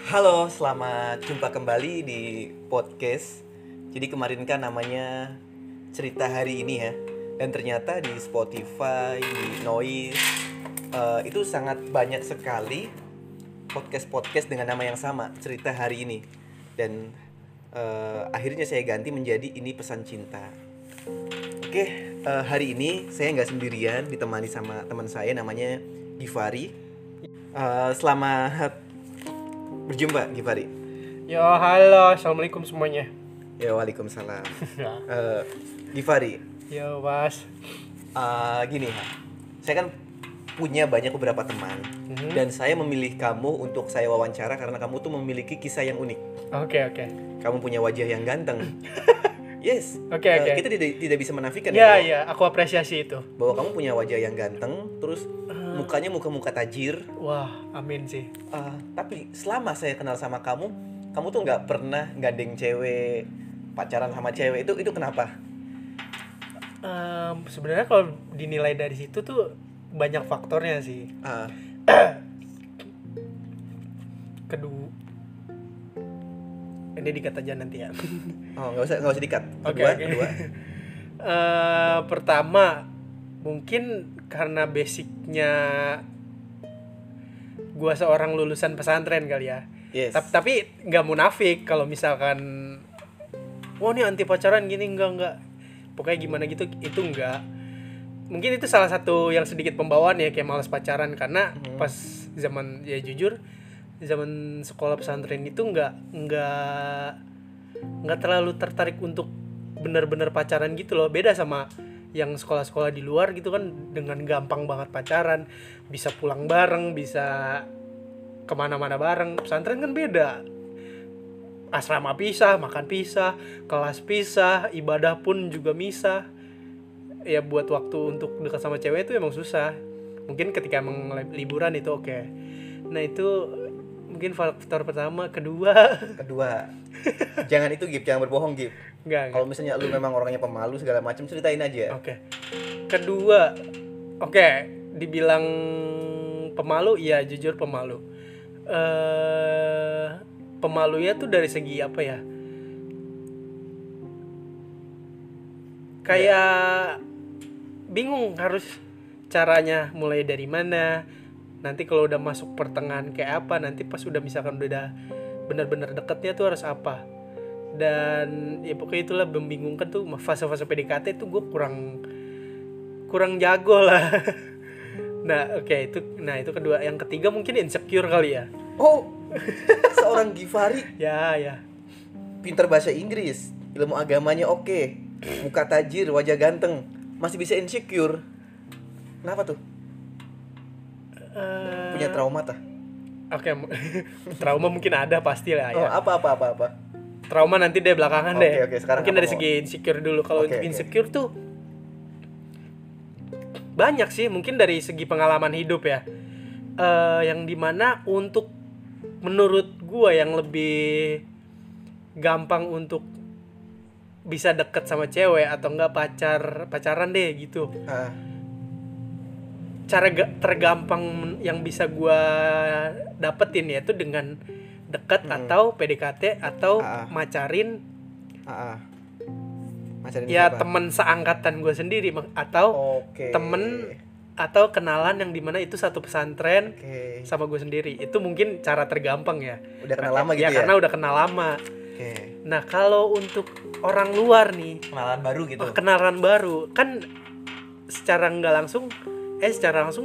Halo, selamat jumpa kembali di podcast. Jadi kemarin kan namanya cerita hari ini ya. Dan ternyata di Spotify, di Noise, itu sangat banyak sekali podcast-podcast dengan nama yang sama, cerita hari ini. Dan akhirnya saya ganti menjadi ini pesan cinta. Oke, hari ini saya nggak sendirian, ditemani sama teman saya namanya Givari. Selamat berjumpa Givari. Yo, halo, assalamualaikum semuanya. Ya, waalaikumsalam. Givari, Yo, Mas. gini ya, saya kan punya beberapa teman dan saya memilih kamu untuk saya wawancara karena kamu tuh memiliki kisah yang unik. Oke. Kamu punya wajah yang ganteng. Yes. Oke. Kita tidak bisa menafikan Ya, aku apresiasi itu. bahwa kamu punya wajah yang ganteng, terus mukanya muka tajir. Wah, amin sih. Tapi selama saya kenal sama kamu tuh nggak pernah gandeng cewek, pacaran sama cewek. Itu kenapa? Sebenarnya kalau dinilai dari situ tuh banyak faktornya sih. Kedua, ini dikat aja nanti ya. Oh, nggak usah dikat. Kedua. Pertama, mungkin karena basicnya gua seorang lulusan pesantren kali ya. Yes. Tapi nggak munafik kalau misalkan, wah ini anti pacaran gini, enggak. Pokoknya gimana gitu, itu enggak. Mungkin itu salah satu yang sedikit pembawaan ya, kayak malas pacaran karena pas zaman, ya jujur, zaman sekolah pesantren itu nggak terlalu tertarik untuk benar-benar pacaran gitu loh. Beda sama yang sekolah-sekolah di luar gitu kan, dengan gampang banget pacaran, bisa pulang bareng, bisa kemana-mana bareng. Pesantren kan beda, asrama pisah, makan pisah, kelas pisah, ibadah pun juga misah. Ya buat waktu untuk dekat sama cewek itu emang susah. Mungkin ketika emang liburan itu oke. Nah itu mungkin faktor pertama. Kedua, Jangan itu Gip, jangan berbohong Gip. enggak. Kalau misalnya lu memang orangnya pemalu segala macam, ceritain aja. Oke. Kedua, dibilang pemalu, iya jujur pemalu. Pemalunya tuh dari segi apa ya? Kayak bingung harus caranya mulai dari mana. Nanti kalau udah masuk pertengahan kayak apa, nanti pas udah misalkan udah benar-benar deketnya tuh harus apa. Dan ya pokoknya itulah membingungkan tuh, fase-fase PDKT tuh gue kurang jago lah. Itu kedua. Yang ketiga mungkin insecure kali ya. Oh, seorang Givari Ya. pintar bahasa Inggris, ilmu agamanya oke, muka tajir, wajah ganteng, masih bisa insecure. Kenapa tuh? Punya trauma tah? Oke. Trauma mungkin ada pasti lah ya. Oh, apa? Trauma nanti deh belakangan deh. Oke, sekarang mungkin dari mau? segi insecure dulu. Kalau untuk insecure tuh banyak sih, mungkin dari segi pengalaman hidup ya. Yang dimana untuk menurut gua yang lebih gampang untuk bisa deket sama cewek atau enggak pacaran deh gitu. Cara tergampang yang bisa gua dapetin yaitu dengan dekat atau PDKT atau macarin ya siapa? teman seangkatan gue sendiri atau temen atau kenalan yang dimana itu satu pesantren sama gue sendiri. Itu mungkin cara tergampang ya. Udah kenal lama gitu ya? Karena udah kenal lama. Nah kalau untuk orang luar nih, Kenalan baru gitu. Kenalan baru kan secara langsung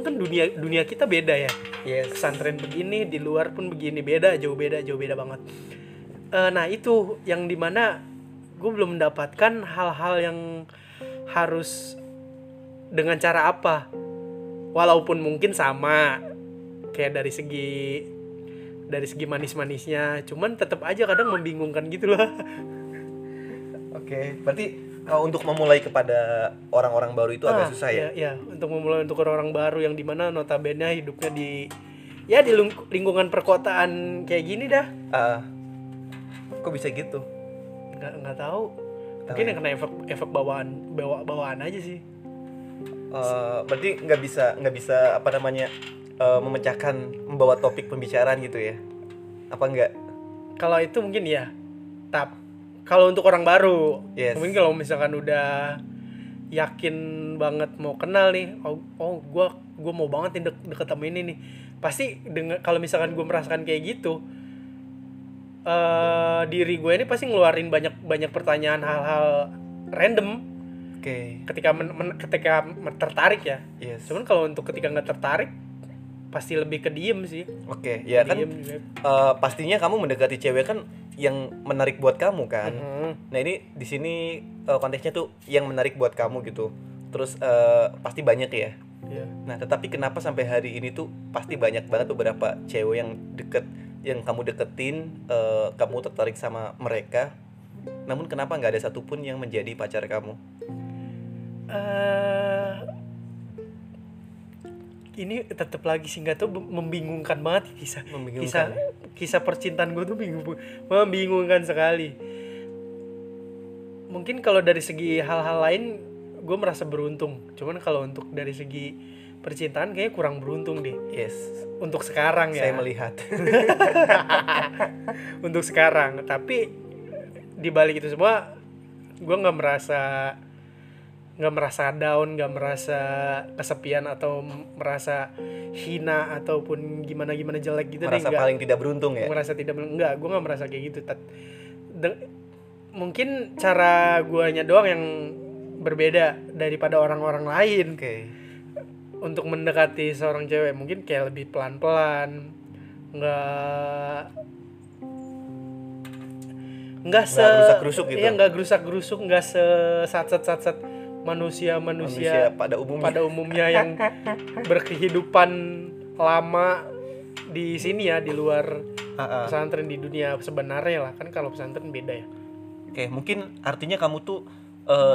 kan dunia kita beda ya. Yes. Pesantren begini, di luar pun begini, jauh beda banget. Nah itu yang dimana gue belum mendapatkan hal-hal yang harus dengan cara apa, walaupun mungkin sama kayak dari segi manis-manisnya, cuman tetap aja kadang membingungkan gitu loh. Oke, berarti untuk memulai kepada orang-orang baru itu agak susah ya? Iya, untuk memulai untuk orang baru yang dimana notabene hidupnya di lingkungan perkotaan kayak gini dah. Kok bisa gitu? Nggak tahu. Mungkin yang kena efek bawaan aja sih. Berarti nggak bisa memecahkan, membawa topik pembicaraan gitu ya? Apa enggak? Kalau itu mungkin ya. Kalau untuk orang baru, Yes. mungkin kalau misalkan udah yakin banget mau kenal nih, gue mau banget nih deket sama ini nih, pasti kalau misalkan gue merasakan kayak gitu, diri gue ini pasti ngeluarin banyak pertanyaan, hal-hal random ketika tertarik ya. Yes. Cuman kalau untuk ketika nggak tertarik pasti lebih ke diem sih. Ya kan Juga. pastinya kamu mendekati cewek kan yang menarik buat kamu kan. Nah ini di sini konteksnya tuh yang menarik buat kamu gitu. Terus pasti banyak ya. Yeah. Nah tetapi kenapa sampai hari ini tuh pasti banyak banget beberapa cewek yang kamu deketin, kamu tertarik sama mereka, namun kenapa nggak ada satupun yang menjadi pacar kamu? Ini tetap lagi sih, nggak tahu, membingungkan banget kisah percintaan gue tuh membingungkan sekali. Mungkin kalau dari segi hal-hal lain gue merasa beruntung, cuman kalau untuk dari segi percintaan kayaknya kurang beruntung deh. Yes. Untuk sekarang ya. Saya melihat. Untuk sekarang, tapi di balik itu semua gue nggak merasa down, nggak merasa kesepian atau merasa hina ataupun gimana jelek gitu. Merasa paling tidak beruntung ya? Merasa tidak, enggak, gue nggak merasa kayak gitu. Mungkin cara guanya doang yang berbeda daripada orang-orang lain. Untuk mendekati seorang cewek mungkin kayak lebih pelan-pelan, nggak gerusak-gerusuk gitu. Iya, nggak gerusak-gerusuk, nggak sat manusia pada umumnya yang berkehidupan lama di sini ya, di luar pesantren, di dunia sebenarnya lah kan. Kalau pesantren beda ya. Mungkin artinya kamu tuh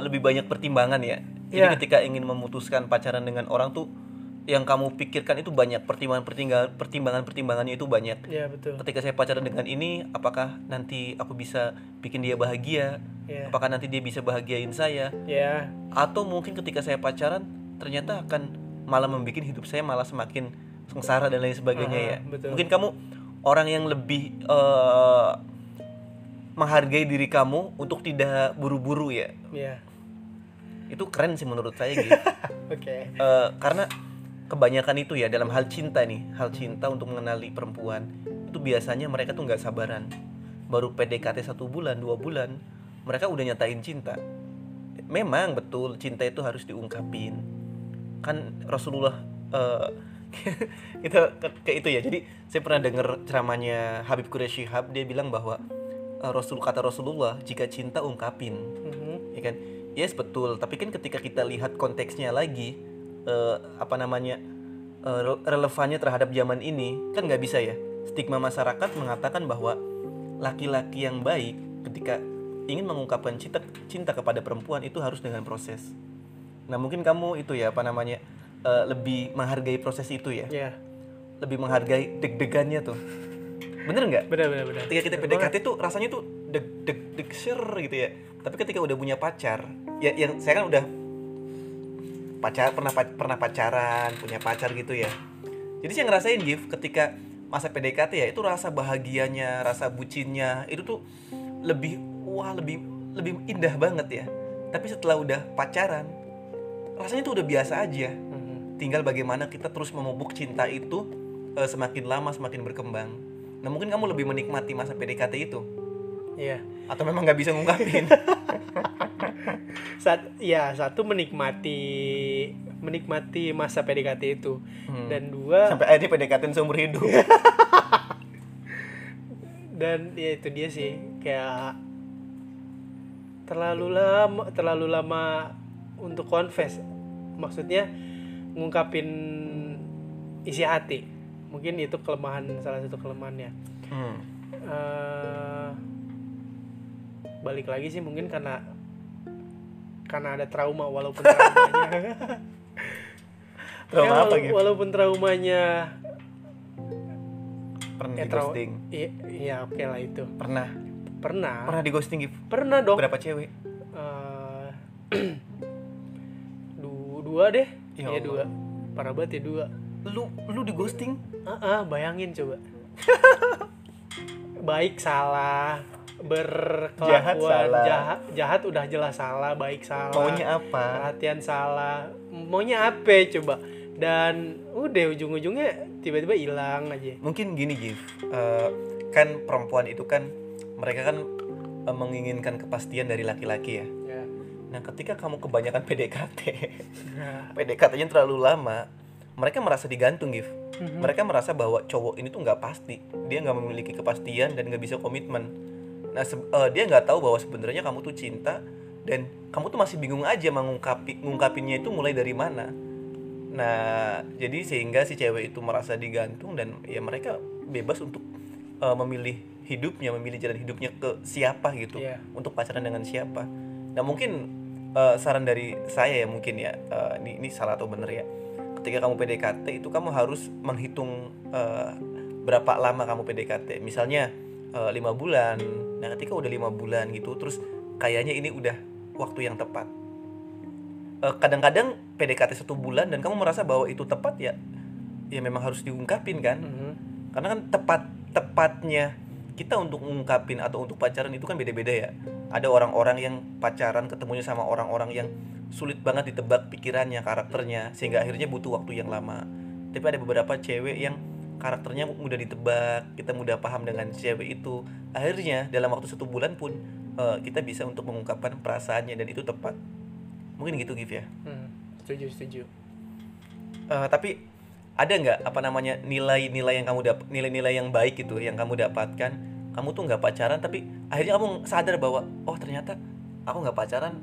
lebih banyak pertimbangan ya. Jadi ketika ingin memutuskan pacaran dengan orang tuh yang kamu pikirkan itu banyak, pertimbangannya itu banyak. Iya, betul. Ketika saya pacaran dengan ini, apakah nanti aku bisa bikin dia bahagia? Apakah nanti dia bisa bahagiain saya? Atau mungkin ketika saya pacaran ternyata akan malah membuat hidup saya malah semakin sengsara dan lain sebagainya ya. Betul. Mungkin kamu orang yang lebih menghargai diri kamu untuk tidak buru-buru ya. Itu keren sih menurut saya gitu. Karena kebanyakan itu ya dalam hal cinta untuk mengenali perempuan itu biasanya mereka tuh nggak sabaran. Baru PDKT 1 bulan 2 bulan mereka udah nyatain cinta. Memang betul cinta itu harus diungkapin. Kan Rasulullah itu ya. Jadi saya pernah dengar ceramahnya Habib Quraisy Shihab, dia bilang bahwa kata Rasulullah, jika cinta ungkapin. Ya kan? Yes, betul. Tapi kan ketika kita lihat konteksnya lagi, relevannya terhadap zaman ini kan nggak bisa ya. Stigma masyarakat mengatakan bahwa laki-laki yang baik ketika ingin mengungkapkan cinta kepada perempuan itu harus dengan proses. Nah mungkin kamu itu ya lebih menghargai proses itu ya. Lebih menghargai deg-degannya tuh. Bener nggak? Bener. Ketika kita PDKT tuh rasanya tuh deg ser gitu ya. Tapi ketika udah punya pacar, ya yang saya kan udah pernah pacaran, punya pacar gitu ya. Jadi saya ngerasain ketika masa PDKT ya, itu rasa bahagianya, rasa bucinnya itu tuh lebih indah banget ya. Tapi setelah udah pacaran, rasanya tuh udah biasa aja. Tinggal bagaimana kita terus memupuk cinta itu semakin lama semakin berkembang. Nah mungkin kamu lebih menikmati masa PDKT itu. Atau memang nggak bisa ngungkapin? Satu menikmati masa PDKT itu, dan dua sampai akhirnya PDKT seumur hidup. Dan ya itu dia sih, kayak terlalu lama untuk confess, maksudnya ngungkapin isi hati. Mungkin itu salah satu kelemahannya. Balik lagi sih mungkin karena ada trauma, walaupun traumanya apa gitu? Walaupun traumanya pernah di ghosting. Iya, oke lah itu. Pernah di ghosting gitu? Pernah dong. Berapa cewek? 2 deh. Iya 2. Parah banget ya 2. Lu di ghosting? Bayangin coba. baik salah, Jahat berkelakuan salah. jahat udah jelas salah, baik salah, Maunya apa? perhatian salah, maunya apa coba, dan udah ujung-ujungnya tiba-tiba hilang aja. Mungkin gini Gif, kan perempuan itu kan mereka kan menginginkan kepastian dari laki-laki ya. Ya. Nah ketika kamu kebanyakan PDKT, Nah, PDKT-nya terlalu lama, mereka merasa digantung Gif. Mereka merasa bahwa cowok ini tuh nggak pasti, dia nggak memiliki kepastian dan nggak bisa komitmen. Nah dia nggak tahu bahwa sebenarnya kamu tuh cinta dan kamu tuh masih bingung aja ngungkapinnya itu mulai dari mana. Nah jadi sehingga si cewek itu merasa digantung dan ya mereka bebas untuk memilih hidupnya, memilih jalan hidupnya ke siapa gitu, Iya. untuk pacaran dengan siapa. Nah mungkin saran dari saya ya mungkin ya, ini salah atau bener ya. Ketika kamu PDKT itu kamu harus menghitung berapa lama kamu PDKT. Misalnya 5 bulan. Nah ketika udah 5 bulan gitu, terus kayaknya ini udah waktu yang tepat. Kadang-kadang PDKT 1 bulan dan kamu merasa bahwa itu tepat ya memang harus diungkapin kan. Karena kan tepatnya kita untuk mengungkapin atau untuk pacaran itu kan beda-beda ya. Ada orang-orang yang pacaran ketemunya sama orang-orang yang sulit banget ditebak pikirannya, karakternya, sehingga akhirnya butuh waktu yang lama. Tapi ada beberapa cewek yang karakternya mudah ditebak, kita mudah paham dengan cewek itu. Akhirnya dalam waktu 1 bulan pun kita bisa untuk mengungkapkan perasaannya dan itu tepat. Mungkin gitu Gif ya. Setuju. Tapi ada nggak nilai-nilai yang kamu nilai-nilai yang baik gitu yang kamu dapatkan, kamu tuh nggak pacaran tapi akhirnya kamu sadar bahwa oh ternyata aku nggak pacaran,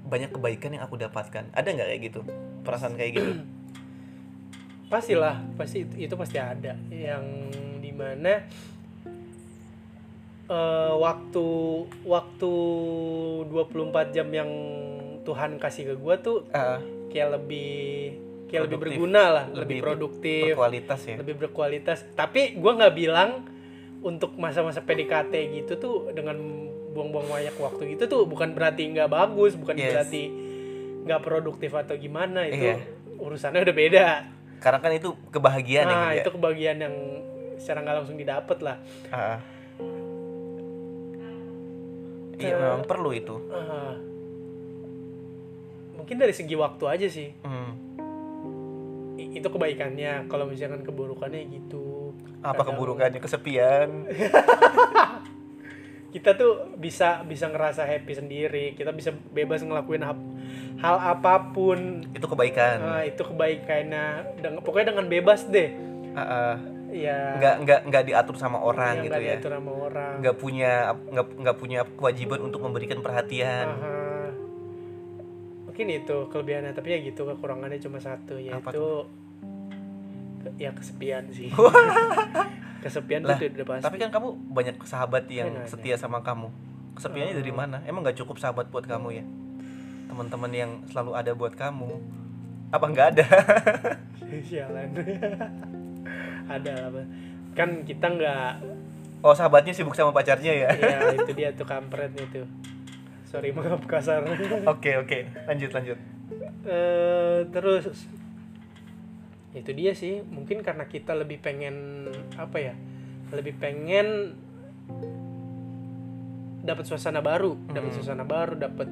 banyak kebaikan yang aku dapatkan. Ada nggak kayak gitu, perasaan kayak gitu? Pastilah, itu pasti ada yang dimana waktu 24 jam yang Tuhan kasih ke gue tuh kayak lebih berguna lah, lebih produktif, berkualitas ya. lebih berkualitas. Tapi gue nggak bilang untuk masa-masa PDKT gitu tuh dengan buang-buang banyak waktu gitu tuh bukan berarti nggak bagus, bukan berarti nggak produktif atau gimana. Itu urusannya udah beda. Karena kan itu kebahagiaan ya. Nah itu kebahagiaan yang secara nggak langsung didapat lah. Iya memang perlu itu. Mungkin dari segi waktu aja sih. Itu kebaikannya. Kalau misalkan keburukannya gitu. Apa keburukannya? Kesepian. Kita tuh bisa ngerasa happy sendiri. Kita bisa bebas ngelakuin hal apapun. Itu kebaikan. Itu kebaikannya. Pokoknya dengan bebas deh. Ya. Nggak diatur sama orang gitu ya. Diatur sama orang. Nggak punya kewajiban untuk memberikan perhatian. Mungkin itu kelebihannya, tapi ya gitu, kekurangannya cuma satu, yaitu ya kesepian sih. Kesepian lah, itu udah pasti. tapi kan kamu banyak sahabat yang setia sama kamu. Kesepiannya dari mana? Emang nggak cukup sahabat buat kamu ya? Teman-teman yang selalu ada buat kamu. Apa nggak ada? Sialan. Ada lah. Kan kita nggak. Oh sahabatnya sibuk sama pacarnya ya? Iya itu dia tuh kampret itu. Sorry maaf kasar. Oke lanjut. Terus itu dia sih, mungkin karena kita lebih pengen lebih pengen dapat suasana baru, dapat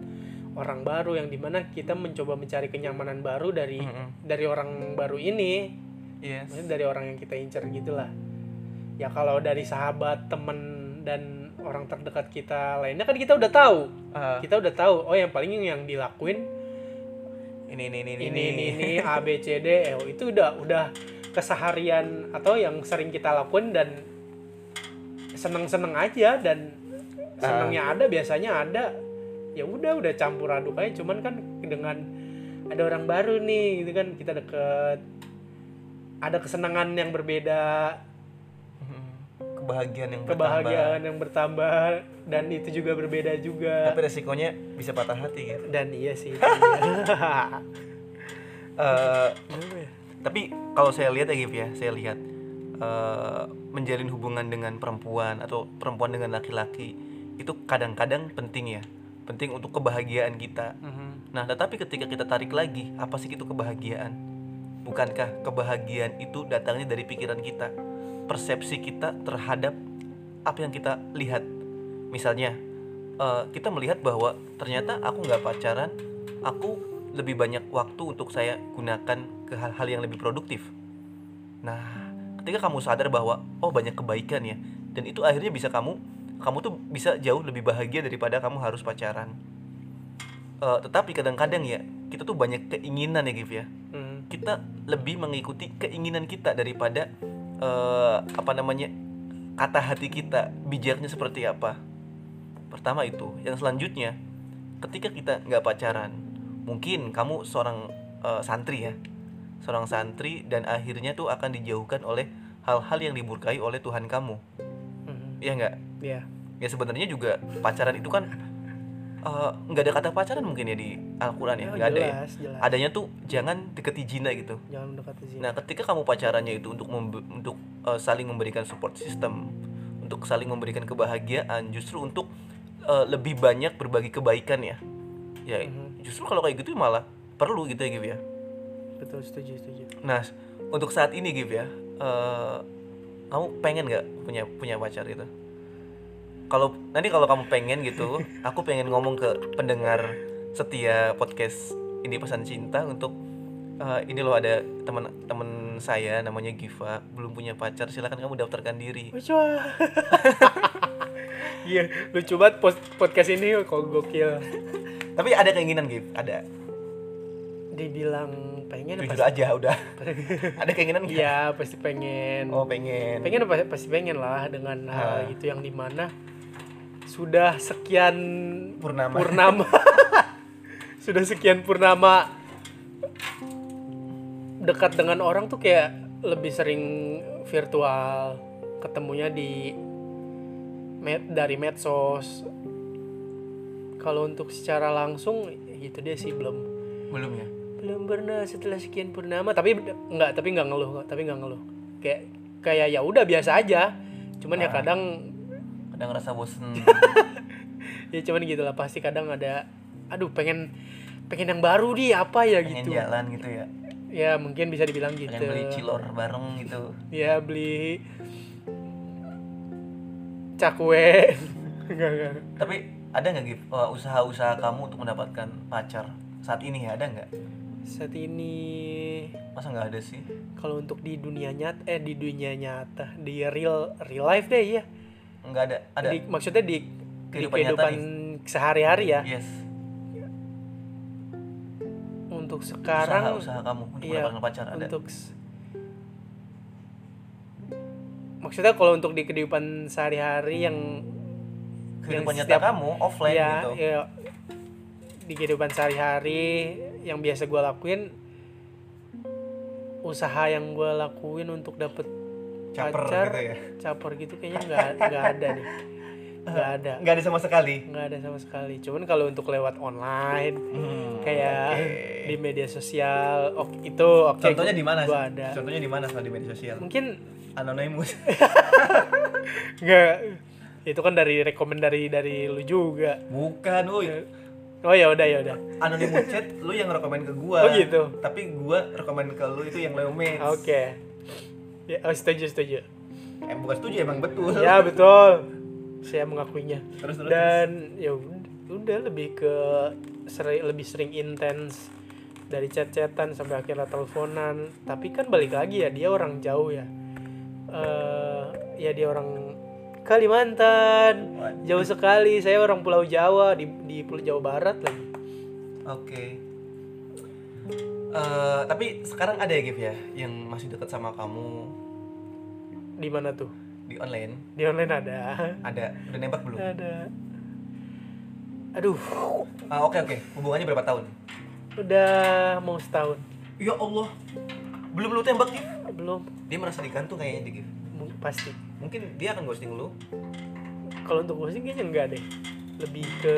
orang baru yang dimana kita mencoba mencari kenyamanan baru dari orang baru ini. Maksudnya dari orang yang kita incar gitulah. Ya kalau dari sahabat, teman dan orang terdekat kita lainnya kan kita udah tahu. Kita udah tahu oh yang paling yang dilakuin ini A B C D itu udah keseharian atau yang sering kita lakuin dan seneng aja, dan senengnya biasanya ada, ya udah campur aduk aja. Cuman kan dengan ada orang baru nih gitu kan, kita deket, ada kesenangan yang berbeda, kebahagiaan yang bertambah, dan itu juga berbeda juga. Tapi resikonya bisa patah hati gitu. Dan iya sih. Tapi kalau saya lihat ya Gif ya, menjalin hubungan dengan perempuan atau perempuan dengan laki-laki itu kadang-kadang penting untuk kebahagiaan kita. Nah tetapi ketika kita tarik lagi, apa sih itu kebahagiaan? Bukankah kebahagiaan itu datangnya dari pikiran kita, persepsi kita terhadap apa yang kita lihat. Misalnya kita melihat bahwa ternyata aku nggak pacaran, aku lebih banyak waktu untuk saya gunakan ke hal-hal yang lebih produktif. Nah, ketika kamu sadar bahwa oh banyak kebaikan ya, dan itu akhirnya bisa kamu tuh bisa jauh lebih bahagia daripada kamu harus pacaran. Tetapi kadang-kadang ya kita tuh banyak keinginan ya Gif ya. Kita lebih mengikuti keinginan kita daripada kata hati kita bijaknya seperti apa. Pertama itu. Yang selanjutnya, ketika kita nggak pacaran, mungkin kamu seorang santri ya, seorang santri, dan akhirnya tuh akan dijauhkan oleh hal-hal yang dimurkai oleh Tuhan kamu. Iya nggak? Iya. Ya sebenarnya juga pacaran itu kan nggak ada kata pacaran mungkin ya di Al-Quran ya, nggak ada ya. Jelas. Adanya tuh jangan deketi zina gitu. Jangan mendekati zina. Nah, ketika kamu pacarannya itu untuk saling memberikan support system, untuk saling memberikan kebahagiaan, justru untuk lebih banyak berbagi kebaikan ya. Ya, justru kalau kayak gitu malah perlu gitu ya, Gif ya. Betul, setuju. Nah, untuk saat ini Gif ya, kamu pengen nggak punya pacar gitu? Kalau kamu pengen gitu, aku pengen ngomong ke pendengar setia podcast ini Pesan Cinta untuk ini loh, ada teman saya namanya Giva, belum punya pacar, silakan kamu daftarkan diri. Wah. Iya, lucu banget podcast ini kok gokil. Tapi ada keinginan Giv, ada. Dibilang pengen jujur aja udah. Ada keinginan nggak? Iya, pasti pengen. Oh, pengen. Pengen pasti pengen lah dengan hal itu yang dimana sudah sekian purnama sudah sekian purnama dekat dengan orang tuh kayak lebih sering virtual, ketemunya dari medsos. Kalau untuk secara langsung gitu dia sih belum ya. Belum pernah setelah sekian purnama, tapi nggak ngeluh kayak ya udah biasa aja. Cuman ya kadang ngerasa bosen. Ya cuman gitulah, pasti kadang ada pengen yang baru apa ya pengen gitu. Pengen jalan gitu ya. Ya mungkin bisa dibilang gitu. Pengen beli cilor bareng gitu. Ya beli cakwe. Enggak. Tapi ada nggak Gif usaha-usaha kamu untuk mendapatkan pacar saat ini ya, ada nggak? Saat ini masa nggak ada sih? Kalau untuk di dunia nyata, di real life deh ya. Nggak ada. Maksudnya di kehidupan sehari-hari ya. Yes. Untuk sekarang usaha kamu untuk mendapatkan pacar ada. Maksudnya kalau untuk di kehidupan sehari-hari yang nyata kamu offline ya, gitu. Ya, di kehidupan sehari-hari yang biasa gue lakuin, usaha yang gue lakuin untuk dapet pacar gitu ya? Caper gitu kayaknya nggak ada deh. Nggak ada sama sekali. Cuman kalau untuk lewat online kayak di media sosial, itu oke. Contohnya di mana? Contohnya di mana kalau di media sosial? Mungkin anonymous. Nggak, itu kan dari dari lu juga. Bukan, oh ya udah. Anonymous chat lu yang rekomen ke gua. Oh gitu. Tapi gua rekomen ke lu itu yang romance. Oke. Ya, setuju. Bukan setuju, emang betul. Ya betul. Saya mengakuinya. Terus. Dan ya udah lebih sering intens dari chat-chatan sampai akhirnya teleponan. Tapi kan balik lagi ya, dia orang jauh ya. Ya dia orang Kalimantan. Jauh sekali. Saya orang Pulau Jawa, di Pulau Jawa Barat lagi. Oke. Tapi sekarang ada ya Gif ya yang masih dekat sama kamu? Di mana tuh? Di online. Di online ada. Udah nembak belum? Ada. Aduh. Oke. Hubungannya berapa tahun? Udah mau setahun. Ya Allah. Belum lu tembak Gif? Belum. Dia merasa digantung kayaknya di Gif. Pasti. Mungkin dia akan ghosting lu. Kalau untuk ghosting kayaknya enggak deh. Lebih ke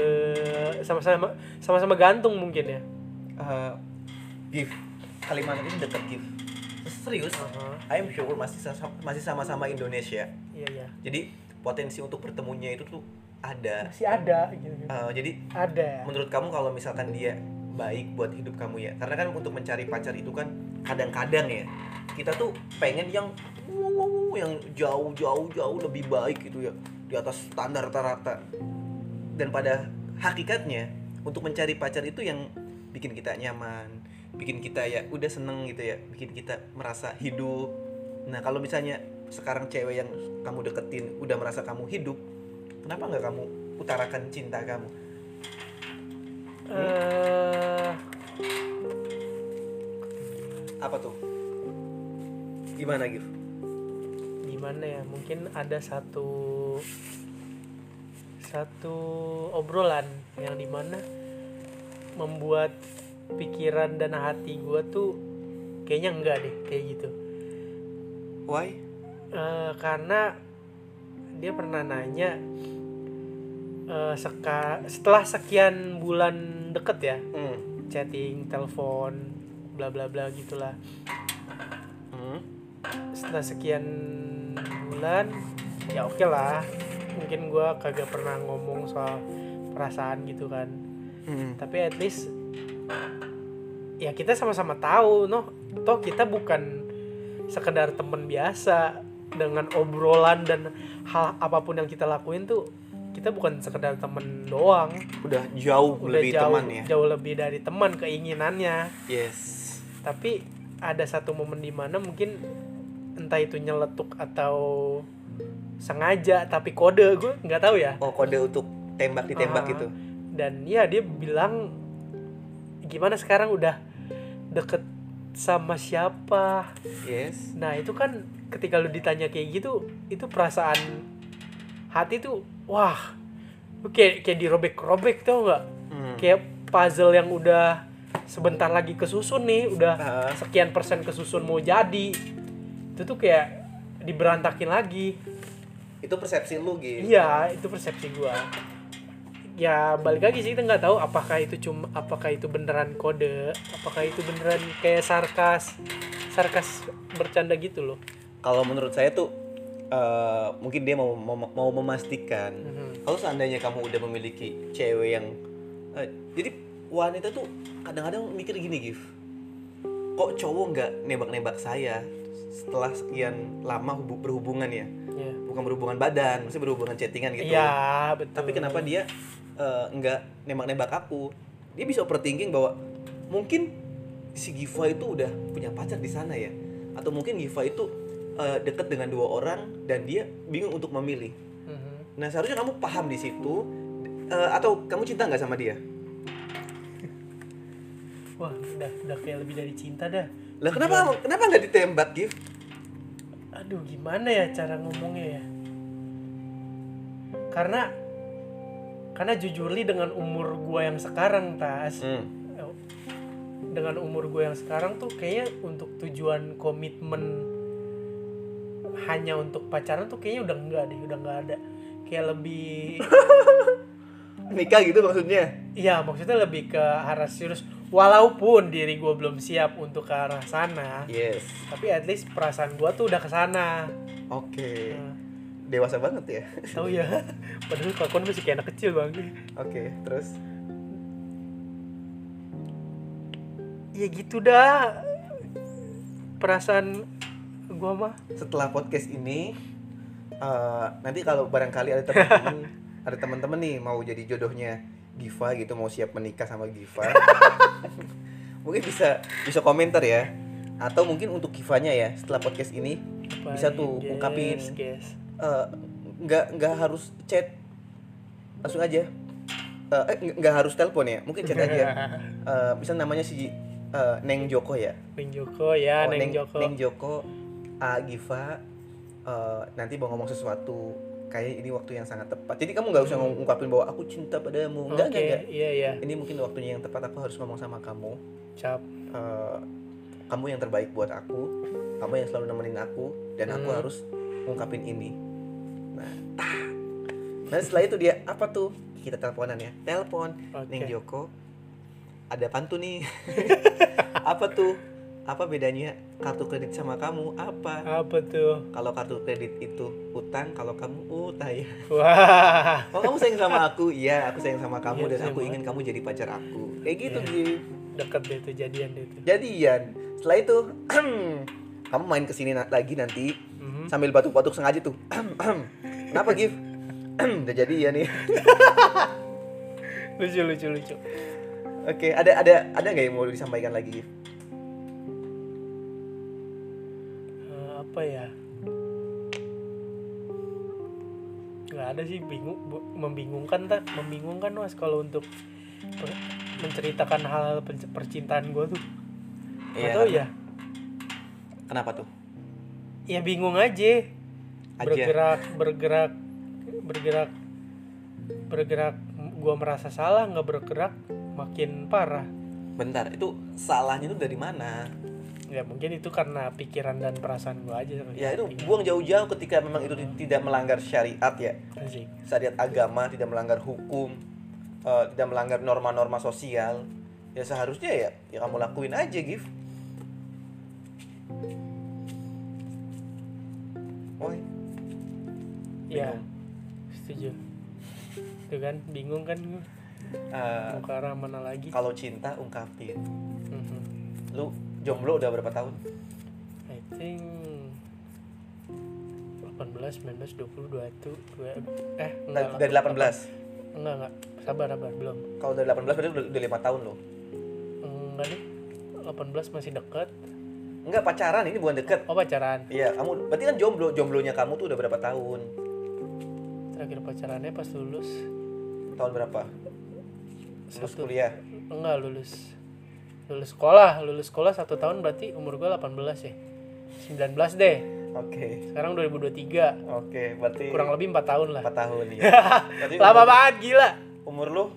sama-sama gantung mungkin ya. Gif, Kalimantan ini dekat Gif. Serius? I'm sure masih sama-sama Indonesia. Iya. Jadi potensi untuk bertemunya itu tuh ada. Masih ada gitu. Jadi ada. Menurut kamu kalau misalkan dia baik buat hidup kamu ya, karena kan untuk mencari pacar itu kan kadang-kadang ya kita tuh pengen yang jauh lebih baik gitu ya, di atas standar rata-rata. Dan pada hakikatnya untuk mencari pacar itu yang bikin kita nyaman, bikin kita ya udah seneng gitu ya, bikin kita merasa hidup. Nah kalau misalnya sekarang cewek yang kamu deketin udah merasa kamu hidup, kenapa nggak kamu utarakan cinta kamu? Apa tuh? Gimana Gif? Gimana ya, mungkin ada satu obrolan yang dimana membuat pikiran dan hati gue tuh kayaknya enggak deh kayak gitu. Why? Karena dia pernah nanya, setelah sekian bulan deket ya, chatting, telepon, bla bla bla gitulah. Setelah sekian bulan ya oke lah, mungkin gue kagak pernah ngomong soal perasaan gitu kan. Tapi at least ya kita sama-sama tahu toh kita bukan sekedar teman biasa. Dengan obrolan dan hal apapun yang kita lakuin tuh kita bukan sekedar teman doang, udah jauh lebih teman ya, jauh lebih dari teman keinginannya. Yes. Tapi ada satu momen di mana mungkin entah itu nyeletuk atau sengaja tapi kode, gue nggak tahu ya. Oh, kode untuk ditembak gitu. Dan ya dia bilang gimana sekarang udah deket sama siapa. Yes. Nah itu kan ketika lu ditanya kayak gitu, itu perasaan hati tuh wah kayak dirobek-robek, tau nggak? Kayak puzzle yang udah sebentar lagi kesusun nih, udah sekian persen kesusun mau jadi, itu tuh kayak diberantakin lagi. Itu persepsi lu gitu? Iya, itu persepsi gua. Ya balik lagi sih, kita nggak tahu apakah itu beneran kode, apakah itu beneran kayak sarkas bercanda gitu loh. Kalau menurut saya tuh mungkin dia mau memastikan kalau seandainya kamu udah memiliki cewek yang jadi wanita tuh kadang-kadang mikir gini, Gif, kok cowok nggak nembak saya setelah sekian lama berhubungan ya? Bukan berhubungan badan, maksudnya berhubungan chattingan gitu. Iya, betul. Tapi kenapa dia nggak nembak aku? Dia bisa overthinking bahwa mungkin si Giva itu udah punya pacar di sana ya, atau mungkin Giva itu dekat dengan 2 orang dan dia bingung untuk memilih. Nah seharusnya kamu paham di situ, atau kamu cinta nggak sama dia? Wah udah kayak lebih dari cinta dah. Lah kenapa nggak ditembak, Gif? Aduh gimana ya cara ngomongnya ya? Karena jujurly dengan umur gua yang sekarang dengan umur gue yang sekarang tuh kayaknya untuk tujuan komitmen hanya untuk pacaran tuh kayaknya udah nggak ada. Kayak lebih nikah gitu maksudnya? Iya, maksudnya lebih ke arah serius. Walaupun diri gue belum siap untuk ke arah sana. Yes. Tapi at least perasaan gue tuh udah ke sana. Oke. Dewasa banget ya. Tahu ya. Padahal kelakuan masih kayak anak kecil bang. Oke, terus? Ya gitu dah. Perasaan gue mah. Setelah podcast ini, nanti kalau barangkali ada teman-teman nih mau jadi jodohnya Giva gitu, mau siap menikah sama Giva, mungkin bisa komentar ya, atau mungkin untuk Givanya ya setelah podcast ini bisa tuh ungkapin, nggak harus chat langsung aja, nggak harus telepon ya, mungkin chat aja. Misal namanya si Neng Joko ya. Neng Joko ya, Neng Joko. Giva, nanti mau ngomong sesuatu, kayak ini waktu yang sangat tepat. Jadi kamu nggak usah ngungkapin bahwa aku cinta padamu. Enggak. Iya. Ini mungkin waktunya yang tepat, aku harus ngomong sama kamu. Cap. Kamu yang terbaik buat aku. Kamu yang selalu nemenin aku, dan aku harus ngungkapin ini. Nah setelah itu dia apa tuh? Kita teleponan ya. Telepon. Neng Joko. Ada pantun nih. Apa tuh? Apa bedanya kartu kredit sama kamu? Apa tuh? Kalau kartu kredit itu utang, kalau kamu utang ya. Wah. Oh kamu sayang sama aku? Iya, aku sayang sama kamu, ya, dan aku ingin kamu jadi pacar aku. Kayak gitu gitu. Deket deh tuh, jadian deh tuh. Jadian. Setelah itu kamu main kesini lagi nanti sambil batuk-batuk sengaja tuh. Kenapa Gif? Udah jadi ya nih. lucu. Oke, ada nggak yang mau disampaikan lagi, Gif? Apa ya, nggak ada sih. Membingungkan Mas kalau untuk menceritakan hal percintaan gue tuh. Nggak tahu ya Kenapa tuh? ya, bingung aja. Bergerak gue merasa salah, nggak bergerak makin parah. Bentar, itu salahnya itu dari mana? Ya mungkin itu karena pikiran dan perasaan gue aja. Ya itu buang jauh-jauh ketika memang itu tidak melanggar syariat ya. Asik. Syariat agama, tidak melanggar hukum, tidak melanggar norma-norma sosial. Ya seharusnya ya kamu lakuin aja, Gif. Oi. Ya, Bingung. setuju. Tuh kan, bingung kan gue. Mau ke arah mana lagi? Kalau cinta ungkapin. Mhm. Lu jomblo udah berapa tahun? I think 18, 19, 20, 21, enggak. Dari 18. Enggak. Sabar, belum. Kalau dari 18 berarti udah 5 tahun loh. Enggak nih. 18 masih dekat. Enggak, pacaran, ini bukan deket. Oh, pacaran. Iya, kamu berarti kan jomblonya kamu tuh udah berapa tahun? Terakhir pacarannya pas lulus. Tahun berapa? Lulus kuliah. Enggak, lulus sekolah 1 tahun, berarti umur gue 18 ya. 19 deh. Oke. Sekarang 2023. Oke, berarti Kurang lebih 4 tahun lah. 4 tahun ya. Berarti Lama banget, gila. Umur lu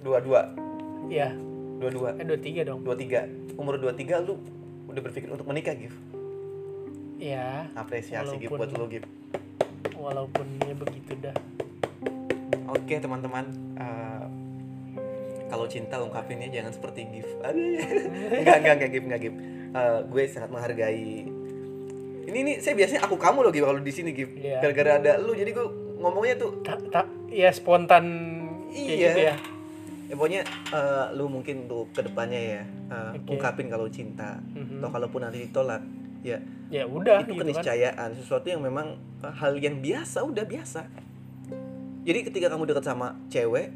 22. Iya. 22. 23 dong. 23. Umur 23 lu udah berpikir untuk menikah, Gif. Iya. Apresiasi Gif buat lu, Gif. Walaupun ya begitu dah. Oke, teman-teman. Kalau cinta ungkapinnya jangan seperti Gif. Aduh. Enggak Gif. Gue sangat menghargai. Ini saya biasanya aku kamu loh, Gif, kalau di sini, Gif. Iya. Gara-gara ada lu jadi gue ngomongnya tuh Ya spontan kayak iya. gitu ya. Ya pokoknya lu mungkin untuk kedepannya ya Oke. ungkapin kalau cinta. Atau kalaupun nanti ditolak, ya Udah itu gitu keniscayaan, sesuatu yang memang hal yang biasa, udah biasa. Jadi ketika kamu dekat sama cewek,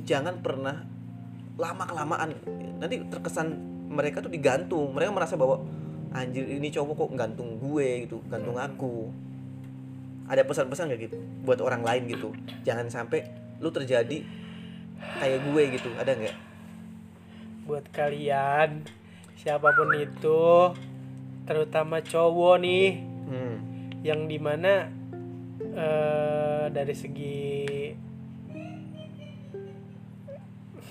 jangan pernah lama-kelamaan. Nanti terkesan mereka tuh digantung. Mereka merasa bahwa anjir ini cowok kok gantung gue gitu, gantung aku. Ada pesan-pesan gak gitu buat orang lain gitu? Jangan sampai lu terjadi kayak gue gitu, ada nggak? Buat kalian siapapun itu, terutama cowok nih, yang dimana dari segi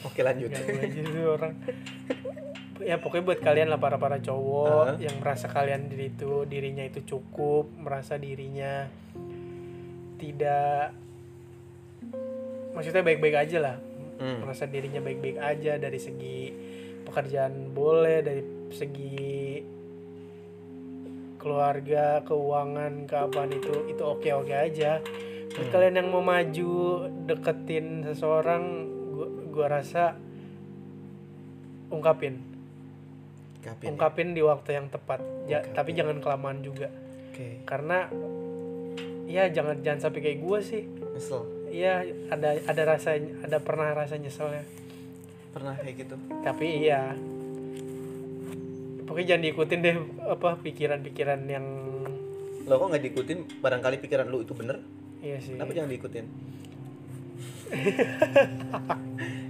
Oke, lanjut. gue aja tuh orang. Ya pokoknya buat kalian lah, para cowok yang merasa dirinya itu cukup, merasa dirinya tidak, maksudnya baik-baik aja lah, merasa dirinya baik-baik aja dari segi pekerjaan boleh, dari segi keluarga, keuangan, keapaan itu oke aja. Buat kalian yang mau maju deketin seseorang, gua rasa ungkapin di waktu yang tepat. Tapi jangan kelamaan juga. Karena ya jangan sampai kayak gue sih. Nyesel. Iya, ada pernah rasa nyeselnya. Pernah kayak gitu. Tapi iya, pokoknya jangan diikutin deh pikiran-pikiran yang. Lo kok nggak diikutin? Barangkali pikiran lu itu bener. Iya sih. Kenapa jangan diikutin?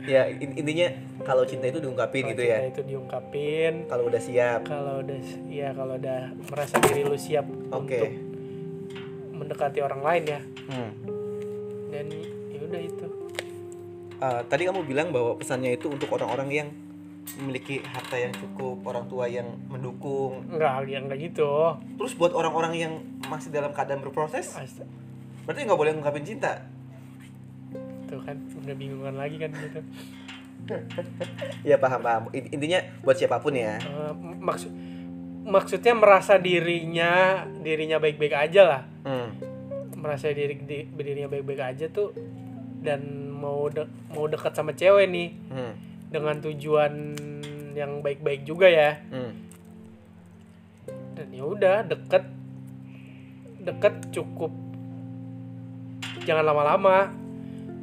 Ya intinya kalau cinta itu diungkapin gitu ya. Cinta itu diungkapin. Kalau udah siap. Kalau udah merasa diri lu siap untuk mendekati orang lain ya. Dan ya udah itu. Tadi kamu bilang bahwa pesannya itu untuk orang-orang yang memiliki harta yang cukup, orang tua yang mendukung. Enggak gitu. Terus buat orang-orang yang masih dalam keadaan berproses, berarti nggak boleh ngungkapin cinta. Tuh kan, udah bingungan lagi kan gitu. Ya paham. Intinya buat siapapun ya. Maksudnya merasa dirinya baik-baik aja lah. Merasa dirinya baik-baik aja tuh, dan mau dekat sama cewek nih dengan tujuan yang baik-baik juga ya. Dan ya udah deket cukup jangan lama-lama.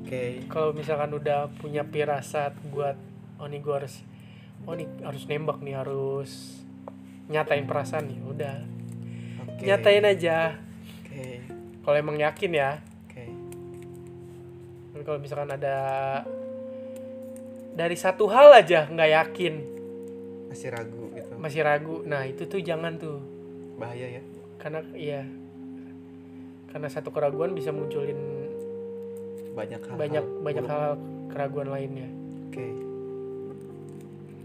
Oke. Kalau misalkan udah punya firasat buat nih gue harus nembak nih, harus nyatain perasaan nih, udah Oke. nyatain aja. Oke. Kalau emang yakin ya. Oke. Tapi kalau misalkan ada dari satu hal aja nggak yakin, Masih ragu gitu. masih ragu, nah itu tuh jangan tuh. Bahaya ya. Karena satu keraguan bisa munculin Banyak hal. banyak hal keraguan lainnya. Oke.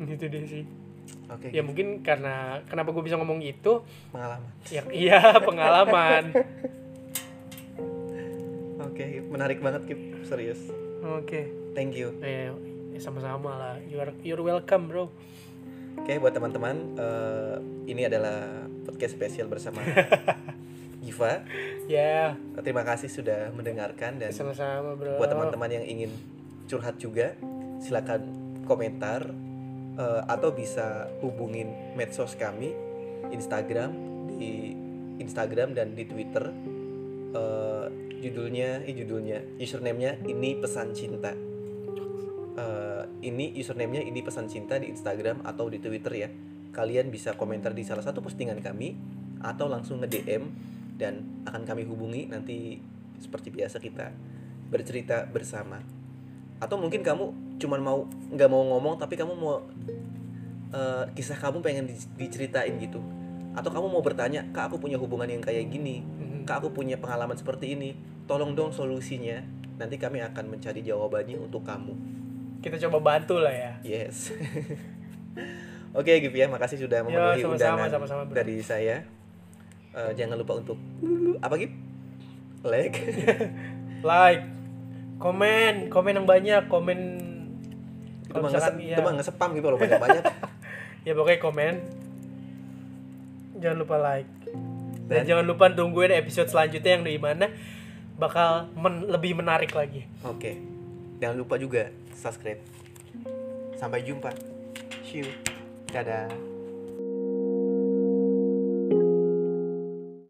Gitu deh sih. Oke. Ya mungkin karena kenapa gue bisa ngomong gitu, Pengalaman. ya iya pengalaman. Oke, menarik banget Kip, serius. Oke. Thank you. Ya, sama-sama lah. You're welcome, bro. Oke, buat teman-teman, ini adalah podcast spesial bersama Giva. Ya, Terima kasih sudah mendengarkan, dan sama-sama, bro. buat teman-teman yang ingin curhat juga, silakan komentar atau bisa hubungin medsos kami, di Instagram dan di Twitter. Username-nya ini pesan cinta. Ini username-nya ini pesan cinta di Instagram atau di Twitter ya. Kalian bisa komentar di salah satu postingan kami atau langsung nge-DM dan akan kami hubungi. Nanti seperti biasa kita bercerita bersama. Atau mungkin kamu cuman nggak mau ngomong, tapi kamu mau kisah kamu pengen diceritain gitu. Atau kamu mau bertanya, "Kak, aku punya hubungan yang kayak gini. Kak, aku punya pengalaman seperti ini. Tolong dong solusinya." Nanti kami akan mencari jawabannya untuk kamu. Kita coba bantu lah ya. Yes. Oke, Gif ya, makasih sudah memenuhi undangan sama-sama, bro. dari saya. Jangan lupa untuk apa, Gif? Like. Like, komen yang banyak, komen. Itu mah nge-spam gitu loh, banyak-banyak. Ya pokoknya komen. Jangan lupa like. Dan Dan jangan lupa tungguin episode selanjutnya yang di mana bakal lebih menarik lagi. oke. Jangan lupa juga subscribe. Sampai jumpa. See you. Dadah.